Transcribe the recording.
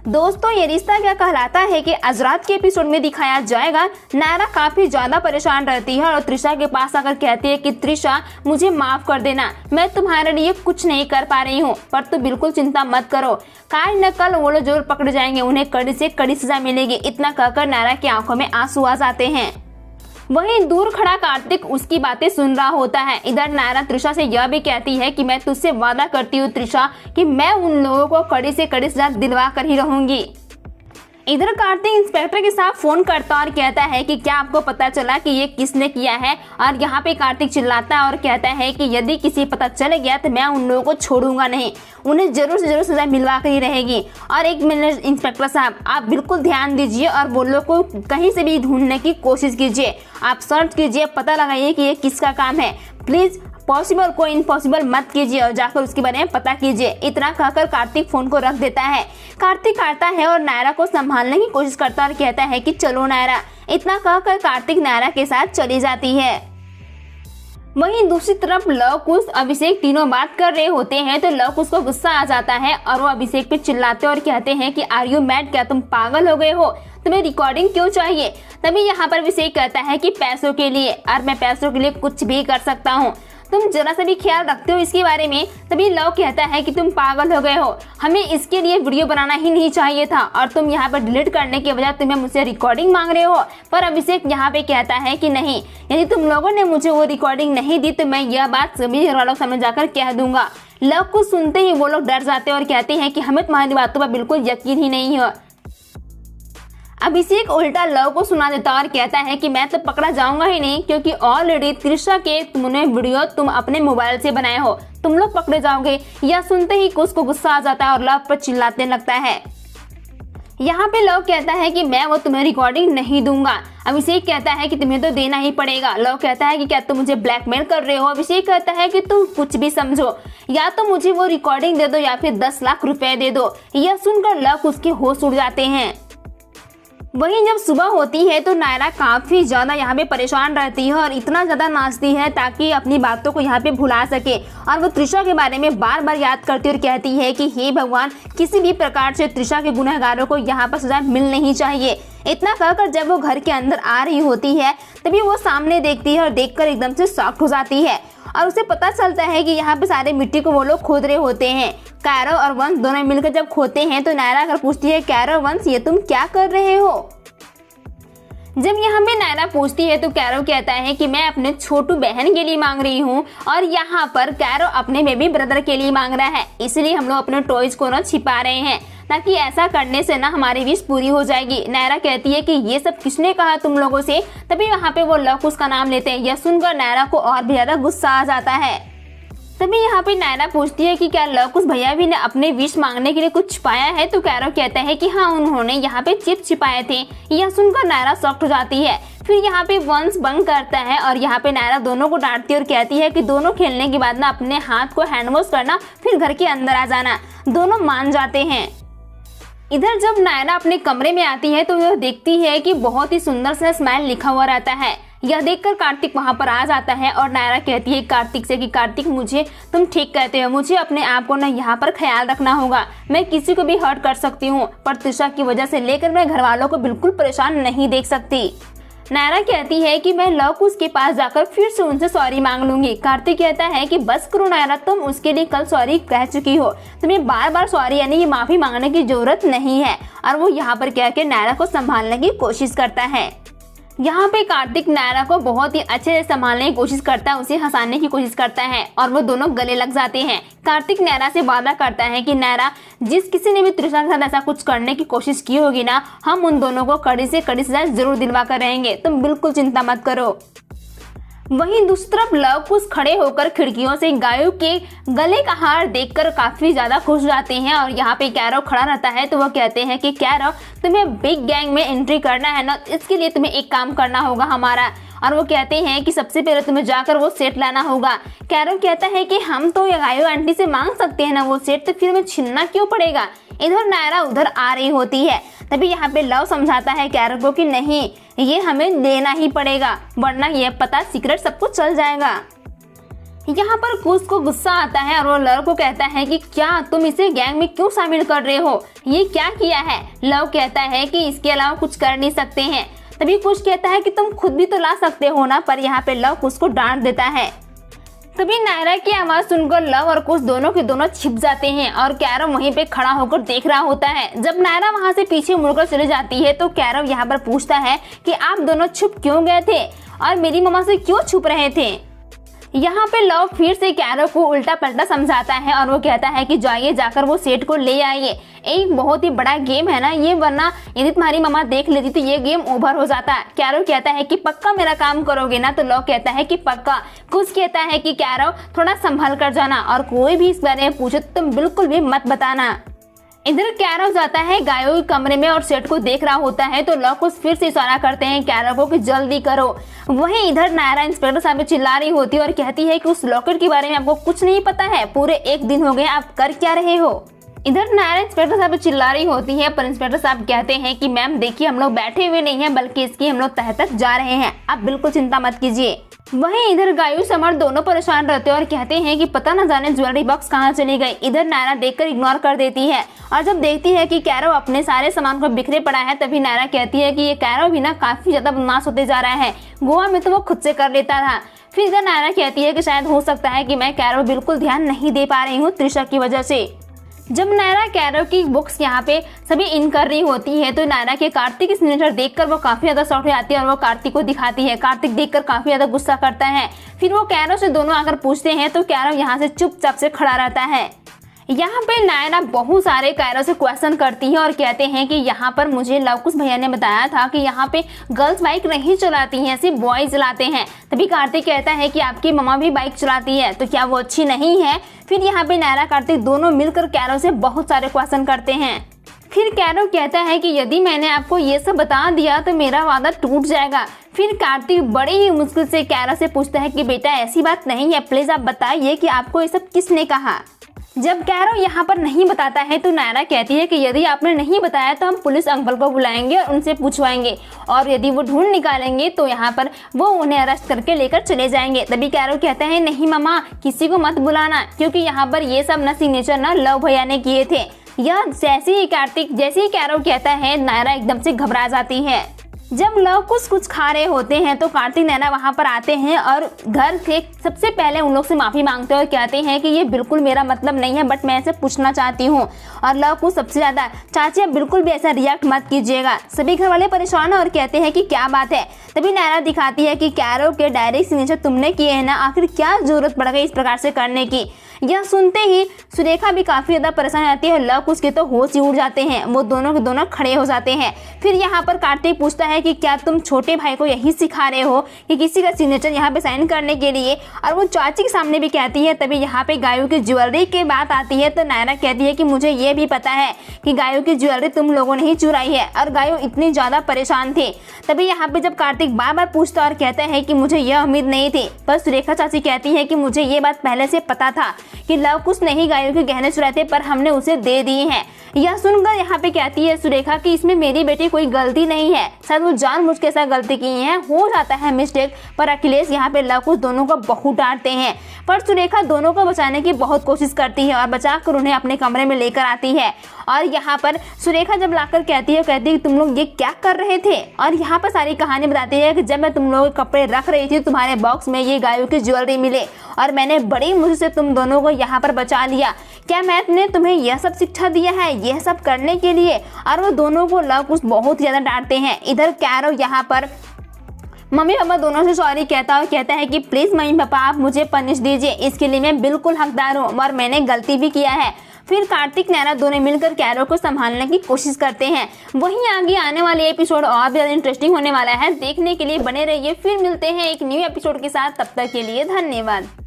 दोस्तों, ये रिश्ता क्या कहलाता है कि आज रात के एपिसोड में दिखाया जाएगा। नायरा काफी ज्यादा परेशान रहती है और त्रिशा के पास आकर कहती है कि त्रिशा, मुझे माफ कर देना, मैं तुम्हारे लिए कुछ नहीं कर पा रही हूँ, पर तू बिल्कुल चिंता मत करो, कल न कल वो लोग जरूर पकड़ जाएंगे, उन्हें कड़ी से कड़ी सजा मिलेगी। इतना कहकर नायरा की आंखों में आंसू आ जाते हैं। वहीं दूर खड़ा कार्तिक उसकी बातें सुन रहा होता है। इधर नायरा त्रिशा से यह भी कहती है कि मैं तुझसे वादा करती हूँ त्रिशा कि मैं उन लोगों को कड़ी से कड़ी सजा दिलवा कर ही रहूंगी। इधर कार्तिक इंस्पेक्टर के साथ फोन करता और कहता है कि क्या आपको पता चला कि ये किसने किया है। और यहाँ पे कार्तिक चिल्लाता है और कहता है कि यदि किसी पता चल गया तो मैं उन लोगों को छोड़ूंगा नहीं, उन्हें जरूर से जरूर सजा मिलवा कर ही रहेगी। और एक मिनट इंस्पेक्टर साहब, आप बिल्कुल ध्यान दीजिए और बोलो को कहीं से भी ढूंढने की कोशिश कीजिए, आप सर्च कीजिए, पता लगाइए कि ये किसका काम है। प्लीज पॉसिबल को इम्पॉसिबल मत कीजिए और जाकर उसके बारे में पता कीजिए। इतना कहकर कार्तिक फोन को रख देता है। कार्तिक आता है और नायरा को संभालने की कोशिश करता और कहता है कि चलो नायरा। इतना कहकर कार्तिक नायरा के साथ चली जाती है। वहीं दूसरी तरफ लव कुश अभिषेक तीनों बात कर रहे होते हैं तो लव कुश को गुस्सा आ जाता है और वो अभिषेक पे चिल्लाते और कहते हैं कि आर यू मैड, क्या तुम पागल हो गए हो, तुम्हें रिकॉर्डिंग क्यों चाहिए। तभी यहाँ पर अभिषेक कहता है कि पैसों के लिए, और मैं पैसों के लिए कुछ भी कर सकता हूँ, तुम जरा सा भी ख्याल रखते हो इसके बारे में। तभी लव कहता है कि तुम पागल हो गए हो, हमें इसके लिए वीडियो बनाना ही नहीं चाहिए था और तुम यहाँ पर डिलीट करने के बजाय तुम्हें मुझसे रिकॉर्डिंग मांग रहे हो। पर अभिषेक यहाँ पे कहता है कि नहीं, यदि तुम लोगों ने मुझे वो रिकॉर्डिंग नहीं दी तो मैं यह बात सभी घर वालों सामने जाकर कह दूंगा। लव को सुनते ही वो लोग डर जाते हैं और कहते हैं कि हमें तुम्हारी बातों पर बिल्कुल यकीन ही नहीं है। अभिषेक उल्टा लव को सुना देता और कहता है कि मैं तो पकड़ा जाऊंगा ही नहीं, क्योंकि ऑलरेडी त्रिशा के तुमने वीडियो तुम अपने मोबाइल से बनाए हो, तुम लोग पकड़े जाओगे। यह सुनते ही कुछ को गुस्सा आ जाता है और लव पर चिल्लाने लगता है। यहाँ पे लव कहता है कि मैं वो तुम्हें रिकॉर्डिंग नहीं दूंगा। अभिषेक कहता है कि तुम्हें तो देना ही पड़ेगा। लव कहता है कि क्या तुम मुझे ब्लैकमेल कर रहे हो। अभिषेक कहता है कि तुम कुछ भी समझो, या तो मुझे वो रिकॉर्डिंग दे दो या फिर 10 लाख रुपए दे दो। यह सुनकर लव उसके होश उड़ जाते हैं। वहीं जब सुबह होती है तो नायरा काफी ज्यादा यहाँ पे परेशान रहती है और इतना ज्यादा नाचती है ताकि अपनी बातों को यहाँ पे भुला सके। और वो त्रिशा के बारे में बार बार याद करती और कहती है कि हे भगवान, किसी भी प्रकार से त्रिशा के गुनहगारों को यहाँ पर सजा मिलनी ही चाहिए। इतना कहकर जब वो घर के अंदर आ रही होती है तभी वो सामने देखती है और देखकर एकदम से शॉक हो जाती है और उसे पता चलता है कि यहाँ पे सारे मिट्टी को वो लोग खोद रहे होते हैं। कैरो और वंश दोनों मिलकर जब खोदते हैं तो नायरा अगर पूछती है, कैरो वंश ये तुम क्या कर रहे हो। जब यहाँ पे नायरा पूछती है तो कैरो कहता है कि मैं अपने छोटू बहन के लिए मांग रही हूँ और यहाँ पर कैरो अपने बेबी ब्रदर के लिए मांग रहा है, इसलिए हम लोग अपने टॉयज को ना छिपा रहे हैं ताकि ऐसा करने से ना हमारी विश पूरी हो जाएगी। नायरा कहती है कि ये सब किसने कहा तुम लोगों से। तभी वहाँ पे वो लव कुश का नाम लेते हैं। यह सुनकर नायरा को और भी ज्यादा गुस्सा आ जाता है। तभी यहाँ पे नायरा पूछती है कि क्या लव कुश भैया भी ने अपने विश मांगने के लिए कुछ छिपाया है। तो कैरो कहता है कि हाँ, उन्होंने यहाँ पे चिप छिपाए थे। यह सुनकर नायरा शॉक्ड हो जाती है। फिर यहाँ पे वंश बंक करता है और यहाँ पे नायरा दोनों को डांटती है और कहती है कि दोनों खेलने के बाद ना अपने हाथ को हैंड वॉश करना, फिर घर के अंदर आ जाना। दोनों मान जाते हैं। इधर जब नायरा अपने कमरे में आती है तो वह देखती है कि बहुत ही सुंदर सा स्माइल लिखा हुआ रहता है। यह देखकर कार्तिक वहां पर आ जाता है और नायरा कहती है कार्तिक से कि कार्तिक, मुझे तुम ठीक कहते हो, मुझे अपने आप को ना यहाँ पर ख्याल रखना होगा। मैं किसी को भी हर्ट कर सकती हूँ पर त्रिशा की वजह से लेकर मैं घर वालों को बिल्कुल परेशान नहीं देख सकती। नायरा कहती है कि मैं लव कुश के पास जाकर फिर से उनसे सॉरी मांग लूंगी। कार्तिक कहता है कि बस करो नायरा, तुम उसके लिए कल सॉरी कह चुकी हो, तुम्हें बार बार सॉरी यानी कि माफी मांगने की जरूरत नहीं है। और वो यहाँ पर कह के नायरा को संभालने की कोशिश करता है। यहाँ पे कार्तिक नायरा को बहुत ही अच्छे से संभालने की कोशिश करता है, उसे हंसाने की कोशिश करता है और वो दोनों गले लग जाते हैं। कार्तिक नायरा से वादा करता है कि नायरा, जिस किसी ने भी त्रिशा के साथ ऐसा कुछ करने की कोशिश की होगी ना, हम उन दोनों को कड़ी से कड़ी सजा जरूर दिलवा कर रहेंगे, तुम बिल्कुल चिंता मत करो। वहीं दूसरी तरफ लव कुश खड़े होकर खिड़कियों से गायों के गले का हार देखकर काफी ज्यादा खुश हो जाते हैं और यहाँ पे कैरो खड़ा रहता है तो वो कहते हैं कि कैरो, तुम्हें बिग गैंग में एंट्री करना है ना, इसके लिए तुम्हें एक काम करना होगा हमारा। और वो कहते हैं कि सबसे पहले तुम्हें जाकर वो सेट लाना होगा। कैरो कहता है कि हम तो गायो आंटी से मांग सकते हैं ना वो सेट, तो फिर हमें छीनना क्यों पड़ेगा। इधर नायरा उधर आ रही होती है। तभी यहाँ पे लव समझाता है कैरो को कि नहीं, ये हमें देना ही पड़ेगा वरना ये पता सीक्रेट सब कुछ चल जाएगा। यहाँ पर कुश को गुस्सा आता है और वो लव को कहता है कि क्या तुम इसे गैंग में क्यों शामिल कर रहे हो, ये क्या किया है। लव कहता है कि इसके अलावा कुछ कर नहीं सकते हैं। तभी कुश कहता है कि तुम खुद भी तो ला सकते हो ना, पर यहाँ पे लव कुश को डांट देता है। तभी नायरा की आवाज सुनकर लव और कुश दोनों के दोनों छिप जाते हैं और कैरव वहीं पे खड़ा होकर देख रहा होता है। जब नायरा वहां से पीछे मुड़कर चली जाती है तो कैरव यहाँ पर पूछता है कि आप दोनों छुप क्यों गए थे और मेरी मम्मा से क्यों छुप रहे थे। यहाँ पे लव फिर से कैरव को उल्टा पलटा समझाता है और वो कहता है कि जाइए जाकर वो सेठ को ले आइए, एक बहुत ही बड़ा गेम है ना ये, वरना यदि तुम्हारी मम्मा देख लेती तो ये गेम ओवर हो जाता। कैरव कहता है कि पक्का मेरा काम करोगे ना, तो लव कहता है कि पक्का। कुश कहता है कि कैरव थोड़ा संभल कर जाना और कोई भी इस बारे में पूछे तो तुम बिल्कुल भी मत बताना। इधर कैरव जाता है गायों के कमरे में और सेठ को देख रहा होता है तो लव कुश फिर से इशारा करते हैं कैरव को कि जल्दी करो। वहीं इधर नायरा इंस्पेक्टर साहब चिल्ला रही होती है और कहती है कि उस लॉकेट के बारे में आपको कुछ नहीं पता है, पूरे 1 दिन हो गए, आप कर क्या रहे हो। इधर नायरा इंस्पेक्टर साहब चिल्ला रही होती है पर इंस्पेक्टर साहब कहते हैं कि मैम देखिए हम लोग बैठे हुए नहीं हैं बल्कि इसकी हम लोग तह तक जा रहे हैं, आप बिल्कुल चिंता मत कीजिए। वहीं इधर गायू समर दोनों परेशान रहते हैं और कहते हैं कि पता न जाने ज्वेलरी बॉक्स कहाँ चली गई। इधर नायरा देखकर इग्नोर कर देती है और जब देखती है कि कैरव अपने सारे सामान को बिखरे पड़ा है तभी नायरा कहती है कि ये कैरव भी ना काफी ज्यादा बदमाश होते जा रहा है, गोवा में तो वो खुद से कर लेता था। फिर इधर नायरा कहती है कि शायद हो सकता है कि मैं कैरव बिल्कुल ध्यान नहीं दे पा रही हूँ त्रिशा की वजह से। जब नायरा कैरव की बुक्स यहाँ पे सभी इन कर रही होती है तो नायरा के कार्तिक की सिग्नेचर देखकर वो काफी ज्यादा शॉक हो जाती है और वो कार्तिक को दिखाती है। कार्तिक देखकर काफी ज्यादा गुस्सा करता है। फिर वो कैरव से दोनों आकर पूछते हैं तो कैरव यहाँ से चुपचाप से खड़ा रहता है। यहाँ पे नायरा बहुत सारे कैरव से क्वेश्चन करती है और कहते हैं कि यहाँ पर मुझे लवकुश भैया ने बताया था कि यहाँ पे गर्ल्स बाइक नहीं चलाती हैं, सिर्फ बॉयज चलाते हैं। तभी कार्तिक कहता है कि आपकी मम्मा भी बाइक चलाती है तो क्या वो अच्छी नहीं है। फिर यहाँ पे नायरा कार्तिक दोनों मिलकर कैरव से बहुत सारे क्वेश्चन करते हैं। फिर कैरव कहता है कि यदि मैंने आपको ये सब बता दिया तो मेरा वादा टूट जाएगा। फिर कार्तिक बड़े ही मुश्किल से कैरव से पूछता है कि बेटा ऐसी बात नहीं है, प्लीज आप बताइए कि आपको ये सब किसने कहा। जब कैरव यहाँ पर नहीं बताता है तो नायरा कहती है कि यदि आपने नहीं बताया तो हम पुलिस अंकल को बुलाएंगे और उनसे पूछवाएंगे और यदि वो ढूंढ निकालेंगे तो यहाँ पर वो उन्हें अरेस्ट करके लेकर चले जाएंगे। तभी कैरव कहता है नहीं मामा, किसी को मत बुलाना क्योंकि यहाँ पर ये सब न सिग्नेचर न लव भैया ने किए थे। यह जैसे ही कैरव कहता है नायरा एकदम से घबरा जाती है। जब लव कुछ खा रहे होते हैं तो कार्तिक नायरा वहां पर आते हैं और घर के सबसे पहले उन लोग से माफी मांगते हैं और कहते हैं कि ये बिल्कुल मेरा मतलब नहीं है बट मैं ऐसे पूछना चाहती हूँ। और लव कुछ सबसे ज्यादा चाची आप बिल्कुल भी ऐसा रिएक्ट मत कीजिएगा। सभी घर वाले परेशान हैं और कहते हैं कि क्या बात है। तभी नायरा दिखाती है कि कैरव के डायरेक्ट सिग्नेचर तुमने किए हैं ना, आखिर क्या जरूरत पड़ गई इस प्रकार से करने की। यह सुनते ही सुरेखा भी काफी ज्यादा परेशान आती है। लव कुछ के तो होश ही उड़ जाते हैं, वो दोनों के दोनों खड़े हो जाते हैं। फिर यहाँ पर कार्तिक पूछता है कि क्या तुम छोटे भाई को यही सिखा रहे हो कि किसी का सिग्नेचर यहाँ पे साइन करने के लिए, और वो चाची के सामने भी कहती है। तभी यहाँ पे गायों की ज्वेलरी की बात आती है तो नायरा कहती है कि मुझे ये भी पता है कि गायों की ज्वेलरी तुम लोगों ने ही चुराई है, और गायों इतनी ज्यादा परेशान थे। तभी यहाँ पे जब कार्तिक बार बार पूछता और कहता है कि मुझे यह उम्मीद नहीं थी, पर सुरेखा चाची कहती है कि मुझे ये बात पहले से पता था कि लव कुछ नहीं गायों के गहने चुराए थे पर हमने उसे दे दिए हैं। यह सुनकर यहाँ पे कहती है सुरेखा कि इसमें मेरी बेटी कोई गलती नहीं है, शायद वो जानबूझ के ऐसा गलती की है, हो जाता है मिस्टेक। पर अखिलेश यहाँ पे लव कुछ दोनों को बहुत डांटते हैं, पर सुरेखा दोनों को बचाने की बहुत कोशिश करती है और बचाकर उन्हें अपने कमरे में लेकर आती है। और यहाँ पर सुरेखा जब लाकर कहती है कि तुम लोग ये क्या कर रहे थे, और यहाँ पर सारी कहानी बताती है कि जब मैं तुम लोगों के कपड़े रख रही थी तुम्हारे बॉक्स में ये गायों की ज्वेलरी मिले और मैंने बड़ी मुश्किल से तुम दोनों को यहाँ पर बचा लिया। क्या मैंने तुम्हें यह सब शिक्षा दिया है यह सब करने के लिए? और वो दोनों को लव कुछ बहुत ज्यादा डांटते हैं। इधर कैरव यहाँ पर मम्मी पापा दोनों से सॉरी कहता है कि प्लीज मम्मी पापा आप मुझे पनिश दीजिए, इसके लिए मैं बिल्कुल हकदार हूँ और मैंने गलती भी किया है। फिर कार्तिक नायरा दोनों मिलकर कैरव को संभालने की कोशिश करते हैं। वहीं आगे आने वाले एपिसोड और भी ज्यादा इंटरेस्टिंग होने वाला है, देखने के लिए बने रहिए। फिर मिलते हैं एक न्यू एपिसोड के साथ, तब तक के लिए धन्यवाद।